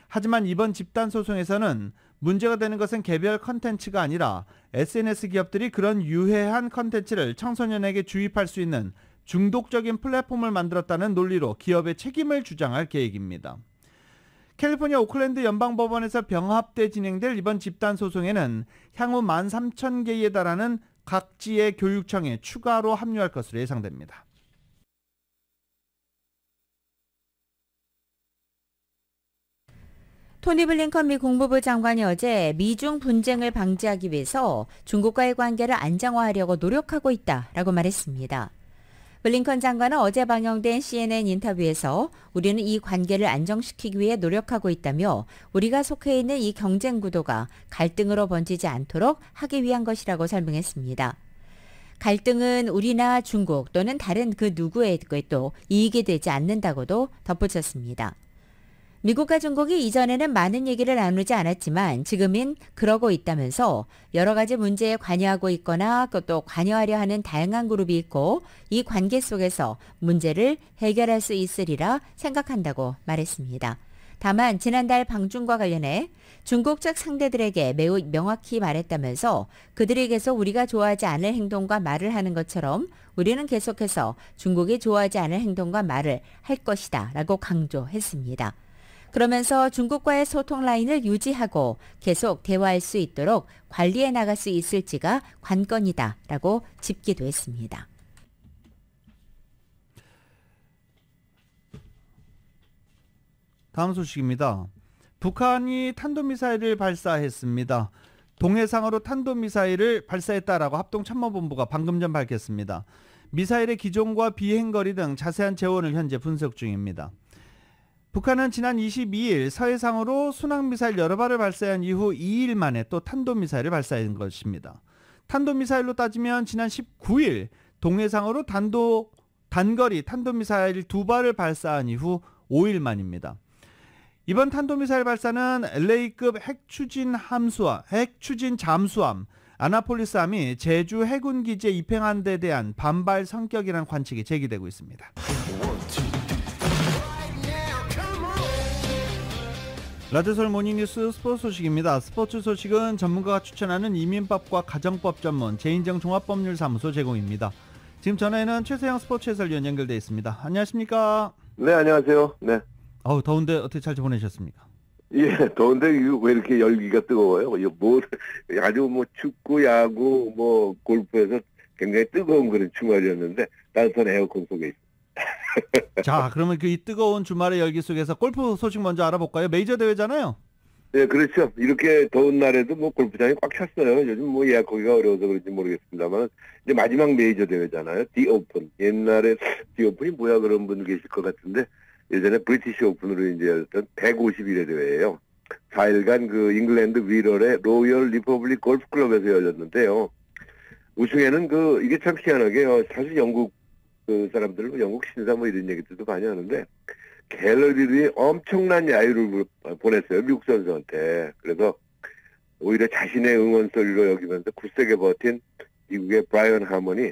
하지만 이번 집단 소송에서는 문제가 되는 것은 개별 컨텐츠가 아니라 SNS 기업들이 그런 유해한 컨텐츠를 청소년에게 주입할 수 있는 중독적인 플랫폼을 만들었다는 논리로 기업의 책임을 주장할 계획입니다. 캘리포니아 오클랜드 연방법원에서 병합돼 진행될 이번 집단 소송에는 향후 13,000개에 달하는 각지의 교육청에 추가로 합류할 것으로 예상됩니다. 토니 블링컨 미 국무부 장관이 어제 미중 분쟁을 방지하기 위해서 중국과의 관계를 안정화하려고 노력하고 있다라고 말했습니다. 블링컨 장관은 어제 방영된 CNN 인터뷰에서 우리는 이 관계를 안정시키기 위해 노력하고 있다며 우리가 속해 있는 이 경쟁 구도가 갈등으로 번지지 않도록 하기 위한 것이라고 설명했습니다. 갈등은 우리나 중국 또는 다른 그 누구에게도 이익이 되지 않는다고도 덧붙였습니다. 미국과 중국이 이전에는 많은 얘기를 나누지 않았지만 지금은 그러고 있다면서 여러 가지 문제에 관여하고 있거나 또 관여하려 하는 다양한 그룹이 있고 이 관계 속에서 문제를 해결할 수 있으리라 생각한다고 말했습니다. 다만 지난달 방중과 관련해 중국 측 상대들에게 매우 명확히 말했다면서 그들이 계속 우리가 좋아하지 않을 행동과 말을 하는 것처럼 우리는 계속해서 중국이 좋아하지 않을 행동과 말을 할 것이다 라고 강조했습니다. 그러면서 중국과의 소통 라인을 유지하고 계속 대화할 수 있도록 관리해 나갈 수 있을지가 관건이다라고 짚기도 했습니다. 다음 소식입니다. 북한이 탄도미사일을 발사했습니다. 동해상으로 탄도미사일을 발사했다라고 합동참모본부가 방금 전 밝혔습니다. 미사일의 기종과 비행거리 등 자세한 재원을 현재 분석 중입니다. 북한은 지난 22일 서해상으로 순항미사일 여러 발을 발사한 이후 2일 만에 또 탄도미사일을 발사한 것입니다. 탄도미사일로 따지면 지난 19일 동해상으로 단거리 탄도미사일 2발을 발사한 이후 5일 만입니다. 이번 탄도미사일 발사는 LA급 핵추진 잠수함 아나폴리스함이 제주 해군기지에 입행한 데 대한 반발 성격이라는 관측이 제기되고 있습니다. 라디오서울 모닝뉴스 스포츠 소식입니다. 스포츠 소식은 전문가가 추천하는 이민법과 가정법 전문 제인정 종합법률사무소 제공입니다. 지금 전화에는 최세영 스포츠 해설위원 연결되어 있습니다. 안녕하십니까? 네, 안녕하세요. 네. 더운데 어떻게 잘 보내셨습니까? 예, 더운데 왜 이렇게 열기가 뜨거워요? 아주 축구, 야구, 골프에서 굉장히 뜨거운 그런 주말이었는데 따뜻한 에어컨 속에 있습니다. 자, 그러면 이 뜨거운 주말의 열기 속에서 골프 소식 먼저 알아볼까요? 메이저 대회잖아요. 네, 그렇죠. 이렇게 더운 날에도 골프장이 꽉 찼어요. 요즘 예약하기가 어려워서 그런지 모르겠습니다만 이제 마지막 메이저 대회잖아요. 디 오픈. 옛날에 디 오픈이 뭐야 그런 분 계실 것 같은데 예전에 브리티시 오픈으로 이제 열렸던 151회 대회예요. 4일간 그 잉글랜드 위럴의 로열 리퍼블릭 골프클럽에서 열렸는데요. 우승에는 이게 참 희한하게요. 사실 영국 사람들, 영국 신사 이런 얘기들도 많이 하는데, 갤러리들이 엄청난 야유를 보냈어요. 미국 선수한테. 그래서 오히려 자신의 응원 소리로 여기면서 굳세게 버틴 미국의 브라이언 하먼이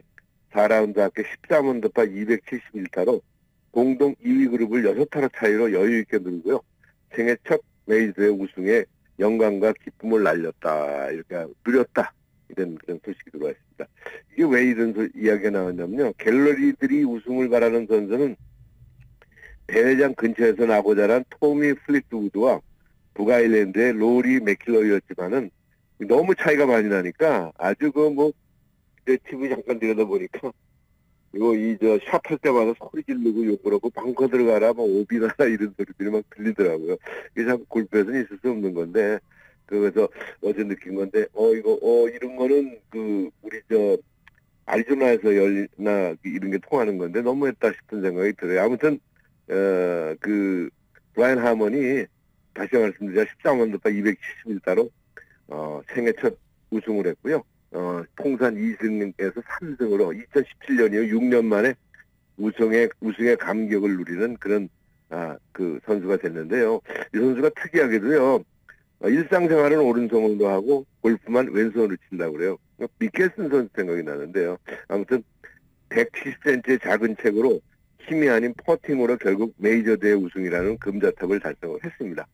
4라운드 합계 13언더파 271타로 공동 2위 그룹을 6타로 차이로 여유있게 누르고요. 생애 첫 메이저의 우승에 영광과 기쁨을 날렸다. 이렇게 누렸다. 이런 그런 소식이 들어와 있습니다. 이게 왜 이런 이야기가 나왔냐면요. 갤러리들이 우승을 바라는 선수는 대회장 근처에서 나고 자란 토미 플리트우드와 북아일랜드의 로리 맥킬러이였지만은 너무 차이가 많이 나니까 아주 TV 잠깐 들여다보니까 샷할 때마다 소리 지르고 욕을 하고 벙커 들어가라, 오비나 이런 소리들이 막 들리더라고요. 이게 참 골프에서는 있을 수 없는 건데, 그래서 어제 느낀 건데, 이런 거는 우리 아리조나에서 열리나 이런 게 통하는 건데 너무했다 싶은 생각이 들어요. 아무튼, 브라이언 하먼이 다시 말씀드리자 13언더파 271타로, 생애 첫 우승을 했고요. 통산 2승에서 3승으로 2017년이요. 6년 만에 우승의 감격을 누리는 그런, 선수가 됐는데요. 이 선수가 특이하게도요, 일상생활은 오른손으로 하고 골프만 왼손으로 친다고 그래요. 미켈슨 선수 생각이 나는데요. 아무튼 170cm의 작은 책으로 힘이 아닌 퍼팅으로 결국 메이저 대회 우승이라는 금자탑을 달성을 했습니다.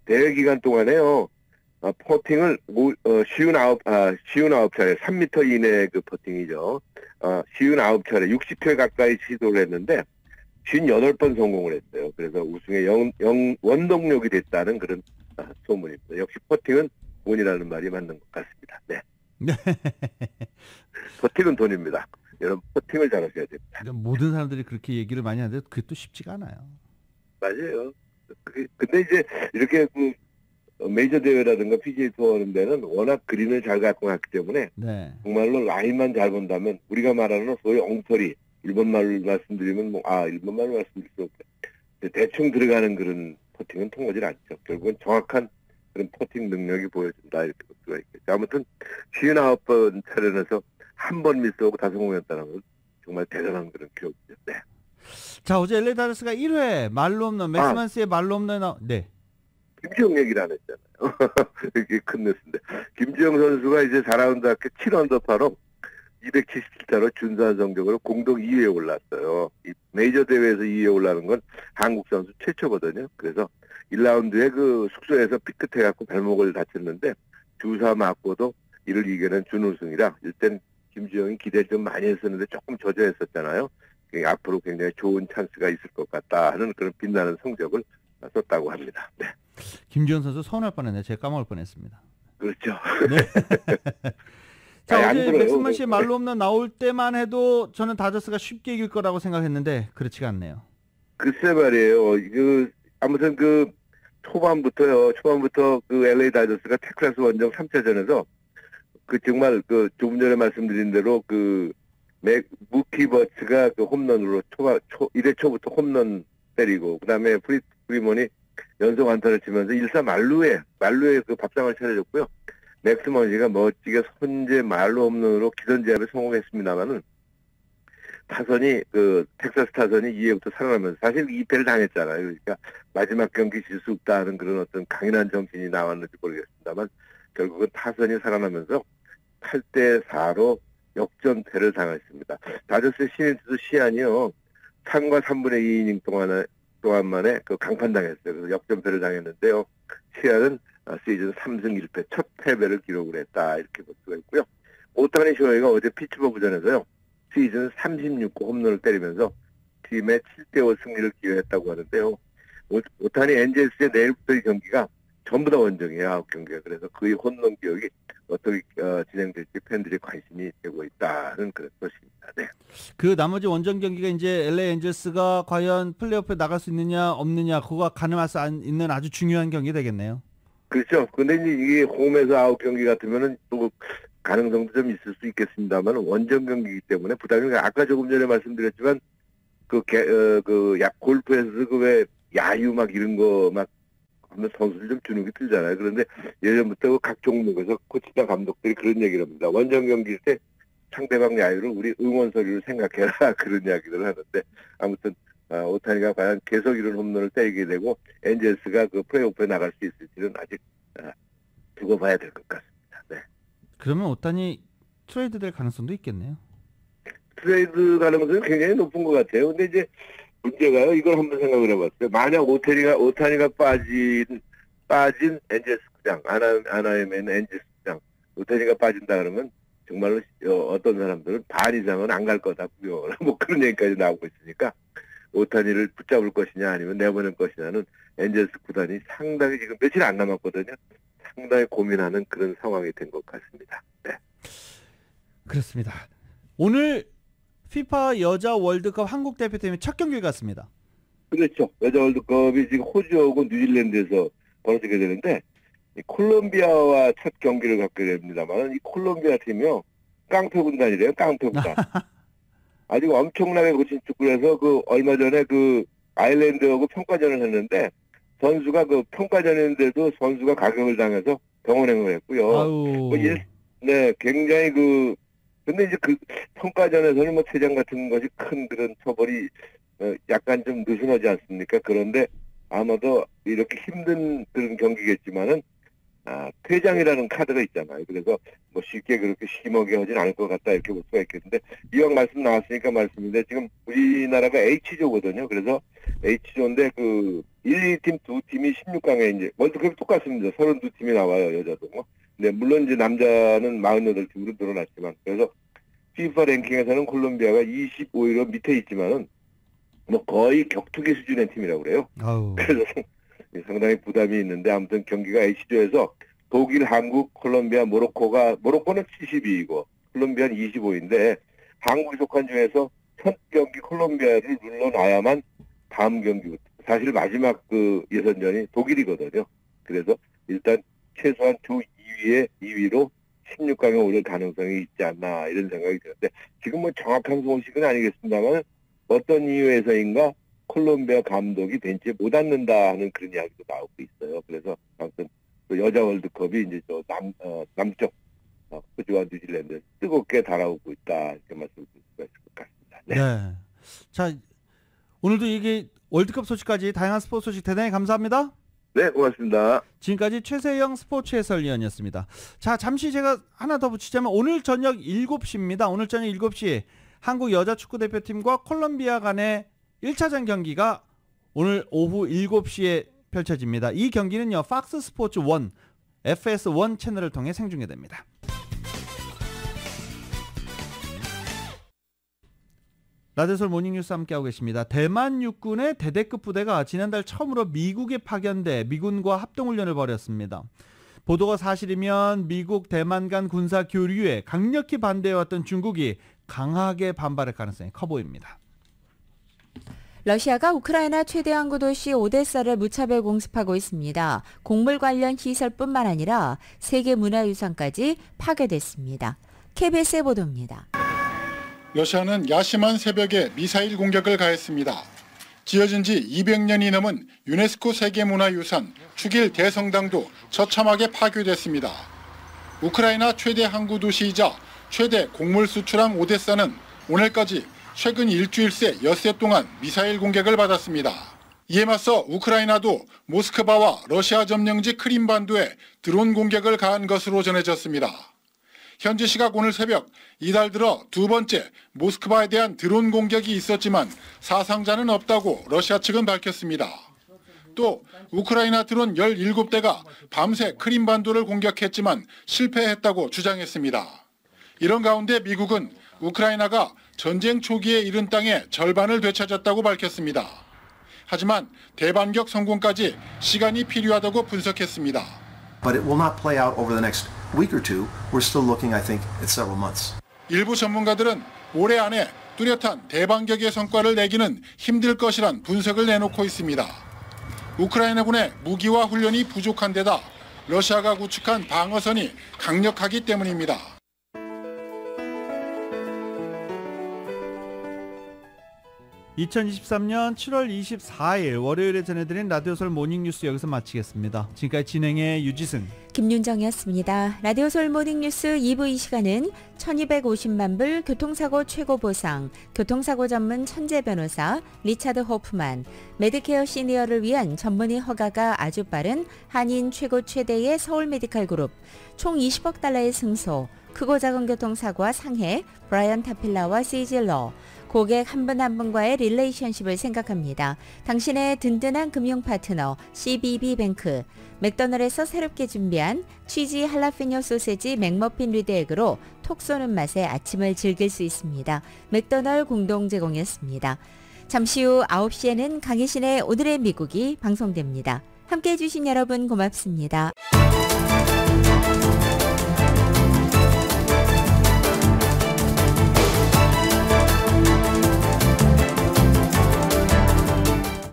대회 기간 동안에요. 퍼팅을 59차례 3m 이내의 그 퍼팅이죠. 59차례 60회 가까이 시도를 했는데 58번 성공을 했어요. 그래서 우승의 원동력이 됐다는 그런 소문입니다. 역시 퍼팅은 돈이라는 말이 맞는 것 같습니다. 네. 퍼팅은 돈입니다. 여러분 퍼팅을 잘하셔야 됩니다. 모든 사람들이 그렇게 얘기를 많이 하는데 그게 또 쉽지가 않아요. 맞아요. 근데 이제 이렇게 그 메이저 대회라든가 PGA 투어 하는 데는 워낙 그린을 잘 갖고 갔기 때문에 네. 정말로 라인만 잘 본다면 우리가 말하는 소위 엉터리 일본말로 말씀드리면 일본말로 말씀드릴 수 없고 대충 들어가는 그런 퍼팅은 통하지 않죠. 결국은 정확한 그런 퍼팅 능력이 보여준다 이렇게 볼 수가 있겠죠. 아무튼 59번 차례에서 한 번 미스하고 다 성공했다는 건 정말 대단한 그런 기록이죠. 네. 자, 어제 LA 다저스가 1회 말로 없는 맥스만스의 말로 없는 네. 김지영 얘기를 안 했잖아요. 이게 큰 뉴스인데 김지영 선수가 이제 4라운드 합계 7언더파로 277타로 준수한 성적으로 공동 2위에 올랐어요. 이 메이저 대회에서 2위에 올라는 건 한국 선수 최초거든요. 그래서 1라운드에 그 숙소에서 삐끗해갖고 발목을 다쳤는데 주사 맞고도 이를 이겨낸 준우승이라 일단 김지영이 기대를 좀 많이 했었는데 조금 저조했었잖아요. 앞으로 굉장히 좋은 찬스가 있을 것 같다 하는 그런 빛나는 성적을 썼다고 합니다. 네. 김지영 선수 서운할 뻔했네. 제가 까먹을 뻔했습니다. 그렇죠. 네. 자, 안 어제 들어요. 맥스만 씨의 말로 없는 나올 때만 해도 저는 다저스가 쉽게 이길 거라고 생각했는데 그렇지가 않네요. 글쎄 말이에요. 아무튼 초반부터 그 LA 다저스가 텍사스 원정 3차전에서 정말 조금 전에 말씀드린 대로 무키 버츠가 홈런으로 1회 초부터 홈런 때리고 그다음에 프리먼이 연속 안타를 치면서 1사 만루에 밥상을 차려줬고요. 맥스먼시가 멋지게 선제 말로 홈런으로 기선제압에 성공했습니다만은 타선이 텍사스 타선이 2회부터 살아나면서 사실 2패를 당했잖아요. 그러니까 마지막 경기 질 수 없다는 그런 어떤 강인한 정신이 나왔는지 모르겠습니다만 결국은 타선이 살아나면서 8대4로 역전패를 당했습니다. 다저스의 신인 투수 시안이요. 3과 3분의 2이닝 동안 만에 강판당했어요. 그래서 역전패를 당했는데요. 시안은 시즌 3승 1패 첫 패배를 기록을 했다. 이렇게 볼 수가 있고요. 오타니 쇼헤이가 어제 피츠버그전에서요. 시즌 36호 홈런을 때리면서 팀의 7대5 승리를 기여했다고 하는데요. 오타니 엔젤스의 내일부터의 경기가 전부 다 원정이에요. 9경기가. 그래서 그의 홈런 기록이 어떻게 진행될지 팬들이 관심이 되고 있다는 그런 것입니다. 네. 그 나머지 원정 경기가 이제 LA 엔젤스가 과연 플레이오프에 나갈 수 있느냐 없느냐 그거가 가늠할 수 있는 아주 중요한 경기 되겠네요. 그렇죠. 근데 이제 이게 홈에서 9경기 같으면은 또 가능성도 좀 있을 수 있겠습니다만 원정 경기이기 때문에 부담이 아까 조금 전에 말씀드렸지만 골프에서 왜 야유 막 이런 거 막 하면 선수들 좀 주눅이 들잖아요. 그런데 예전부터 각 종목에서 코치나 감독들이 그런 얘기를 합니다. 원정 경기일 때 상대방 야유를 우리 응원 소리로 생각해라 그런 이야기를 하는데 아무튼 오타니가 과연 계속 이런 홈런을 때리게 되고 엔젤스가 플레이오프에 나갈 수 있을지는 아직 두고 봐야 될 것 같습니다. 네. 그러면 오타니 트레이드 될 가능성도 있겠네요. 트레이드 가능성이 굉장히 높은 것 같아요. 근데 이제 문제가요. 이걸 한번 생각을 해봤어요. 만약 오타니가 빠진 엔젤스 구장, 아나헤임에 있는 엔젤스 구장, 오타니가 빠진다 그러면 정말로 어떤 사람들은 반 이상은 안 갈 거다. 뭐 그런 얘기까지 나오고 있으니까 오타니를 붙잡을 것이냐 아니면 내보낼 것이냐는 엔젤스 구단이 상당히 지금 며칠 안 남았거든요. 상당히 고민하는 그런 상황이 된 것 같습니다. 네. 그렇습니다. 오늘 피파 여자 월드컵 한국 대표팀의 첫 경기를 갔습니다. 그렇죠. 여자 월드컵이 지금 호주하고 뉴질랜드에서 벌어지게 되는데 콜롬비아와 첫 경기를 갖게 됩니다만 이 콜롬비아 팀이요. 깡패 군단이래요. 깡패 군단. 아주 엄청나게 고친 축구를 해서 얼마 전에 아일랜드하고 평가전을 했는데 선수가 평가전인데도 선수가 가격을 당해서 병원행을 했고요. 네, 굉장히 근데 이제 평가전에서는 퇴장 같은 것이 큰 그런 처벌이 약간 좀 느슨하지 않습니까? 그런데 아마도 이렇게 힘든 그런 경기겠지만은 퇴장이라는 카드가 있잖아요. 그래서 뭐 쉽게 그렇게 심하게 하진 않을 것 같다 이렇게 볼 수가 있겠는데 이왕 말씀 나왔으니까 말씀인데 지금 우리나라가 H조거든요. 그래서 H조인데 그 1, 2팀 두 팀이 16강에 이제 월드컵이 똑같습니다. 32팀이 나와요. 여자도 뭐. 근데 물론 이제 남자는 48팀으로 늘어났지만 그래서 FIFA 랭킹에서는 콜롬비아가 25위로 밑에 있지만은 뭐 거의 격투기 수준의 팀이라고 그래요. 그래서 상당히 부담이 있는데 아무튼 경기가 H조에서 독일, 한국, 콜롬비아, 모로코는 72이고 콜롬비아는 25인데 한국이 속한 중에서 첫 경기 콜롬비아를 눌러놔야만 다음 경기부터 사실 마지막 그 예선전이 독일이거든요. 그래서 일단 최소한 주 2위로 16강에 오를 가능성이 있지 않나 이런 생각이 드는데 지금 뭐 정확한 소식은 아니겠습니다만 어떤 이유에서인가 콜롬비아 감독이 벤치에 못 앉는다 하는 그런 이야기도 나오고 있어요. 그래서 아무튼 그 여자 월드컵이 이제 저 남쪽 호주와 뉴질랜드 뜨겁게 달아오고 있다 이렇게 말씀드릴 수가 있을 것 같습니다. 네. 네. 자 오늘도 이게 월드컵 소식까지 다양한 스포츠 소식 대단히 감사합니다. 네, 고맙습니다. 지금까지 최세영 스포츠 해설위원이었습니다. 자, 잠시 제가 하나 더 붙이자면 오늘 저녁 7시입니다. 오늘 저녁 7시 한국 여자 축구대표팀과 콜롬비아 간의 1차전 경기가 오늘 오후 7시에 펼쳐집니다. 이 경기는요. 팍스 스포츠 1, FS1 채널을 통해 생중계됩니다. 라디오솔 모닝뉴스 함께하고 계십니다. 대만 육군의 대대급 부대가 지난달 처음으로 미국에 파견돼 미군과 합동훈련을 벌였습니다. 보도가 사실이면 미국 대만 간 군사 교류에 강력히 반대해왔던 중국이 강하게 반발할 가능성이 커 보입니다. 러시아가 우크라이나 최대 항구 도시 오데사를 무차별 공습하고 있습니다. 곡물 관련 시설뿐만 아니라 세계 문화유산까지 파괴됐습니다. KBS의 보도입니다. 러시아는 야심한 새벽에 미사일 공격을 가했습니다. 지어진 지 200년이 넘은 유네스코 세계문화유산 축일 대성당도 처참하게 파괴됐습니다. 우크라이나 최대 항구 도시이자 최대 곡물 수출항 오데사는 오늘까지 최근 일주일 새 엿새 동안 미사일 공격을 받았습니다. 이에 맞서 우크라이나도 모스크바와 러시아 점령지 크림반도에 드론 공격을 가한 것으로 전해졌습니다. 현지 시각 오늘 새벽 이달 들어 두 번째 모스크바에 대한 드론 공격이 있었지만 사상자는 없다고 러시아 측은 밝혔습니다. 또 우크라이나 드론 17대가 밤새 크림반도를 공격했지만 실패했다고 주장했습니다. 이런 가운데 미국은 우크라이나가 전쟁 초기에 잃은 땅의 절반을 되찾았다고 밝혔습니다. 하지만 대반격 성공까지 시간이 필요하다고 분석했습니다. But it will not play out over the next week or two. We're still looking, I think, at several months. 일부 전문가들은 올해 안에 뚜렷한 대반격의 성과를 내기는 힘들 것이란 분석을 내놓고 있습니다. 우크라이나군의 무기와 훈련이 부족한 데다 러시아가 구축한 방어선이 강력하기 때문입니다. (2023년 7월 24일) 월요일에 전해드린 라디오솔 모닝뉴스 여기서 마치겠습니다. 지금까지 진행의 유지승, 김윤정이었습니다. 라디오솔 모닝뉴스 2부 이 시간은 1250만 불 교통사고 최고 보상, 교통사고 전문 천재 변호사 리차드 호프만, 메디케어 시니어를 위한 전문의 허가가 아주 빠른 한인 최고 최대의 서울 메디칼 그룹, 총 20억 달러의 승소, 크고 작은 교통사고와 상해 브라이언 타필라와 시질러, 고객 한 분 한 분과의 릴레이션십을 생각합니다. 당신의 든든한 금융 파트너 CBB뱅크, 맥도날드에서 새롭게 준비한 치즈 할라피뇨 소세지 맥머핀 리드에그로 톡 쏘는 맛의 아침을 즐길 수 있습니다. 맥도날드 공동 제공이었습니다. 잠시 후 9시에는 강희신의 오늘의 미국이 방송됩니다. 함께해 주신 여러분 고맙습니다.